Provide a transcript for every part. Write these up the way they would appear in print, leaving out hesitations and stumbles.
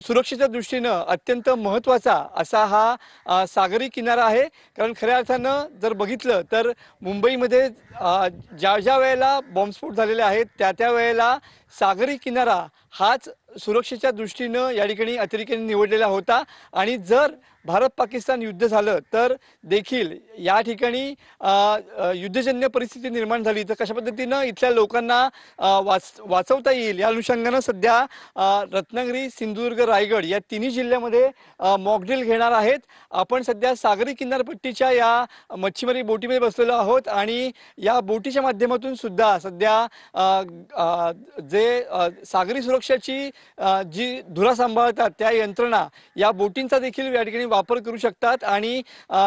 सुरक्षेच्या दृष्टीनं अत्यंत महत्त्वाचा असा हा सागरी किनारा आहे। कारण खऱ्या अर्थानं जर बघितलं तर मुंबईमध्ये ज्या वेळेला बॉम्बस्फोट झालेले आहेत त्या वेळेला सागरी किनारा हाच सुरक्षेच्या दृष्टीनं या ठिकाणी अतिरेक्याने निवडलेला होता। आणि जर भारत पाकिस्तान युद्ध झालं तर देखील या ठिकाणी युद्धजन्य परिस्थिती निर्माण झाली तर कशा पद्धतीनं इथल्या लोकांना वाचवता येईल या अनुषंगानं सध्या रत्नागिरी, सिंधुदुर्ग, रायगड या तिन्ही जिल्ह्यामध्ये मॉकड्रिल घेणार आहेत। आपण सध्या सागरी किनारपट्टीच्या या मच्छीमारी बोटीमध्ये बसलेलो आहोत आणि या बोटीच्या माध्यमातून सुद्धा सध्या सागरी सुरक्षेची जी धुरा सांभाळतात त्या यंत्रणा या बोटींचा देखील या ठिकाणी वापर करू शकतात। आणि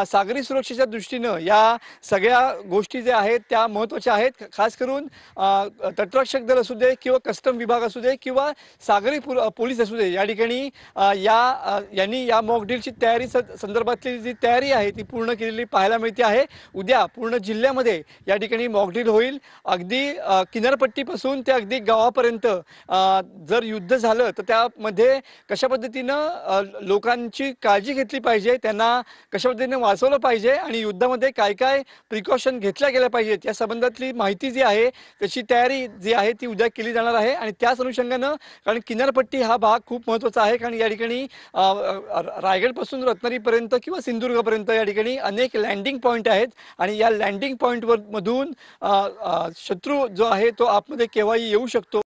सागरी सुरक्षेच्या दृष्टीनं या सगळ्या गोष्टी ज्या आहेत त्या महत्त्वाच्या आहेत। खास करून तटरक्षक दल असू दे किंवा कस्टम विभाग असू दे किंवा सागरी पोलीस असू दे या ठिकाणी यांनी या मॉकड्रिलची तयारी संदर्भातली जी तयारी आहे ती पूर्ण केलेली पाहायला मिळते आहे। उद्या पूर्ण जिल्ह्यामध्ये या ठिकाणी मॉकड्रिल होईल। अगदी किनारपट्टीपासून ते अगदी गावापर्यंत जर युद्ध झालं तर त्यामध्ये कशा पद्धतीनं लोकांची काळजी घेतली पाहिजे, त्यांना कशा पद्धतीने वाचवलं पाहिजे आणि युद्धामध्ये काय काय प्रिकॉशन घेतल्या गेल्या पाहिजेत या संबंधातली माहिती जी आहे त्याची तयारी जी आहे ती उद्या केली जाणार आहे। आणि त्याच अनुषंगानं कारण किनारपट्टी हा भाग खूप महत्त्वाचा आहे कारण या ठिकाणी रायगडपासून रत्नागिरीपर्यंत किंवा सिंधुदुर्गपर्यंत या ठिकाणी अनेक लँडिंग पॉईंट आहेत आणि या लँडिंग पॉईंटवर मधून शत्रू जो आहे तो आतमध्ये केव्हाही येऊ शकतो।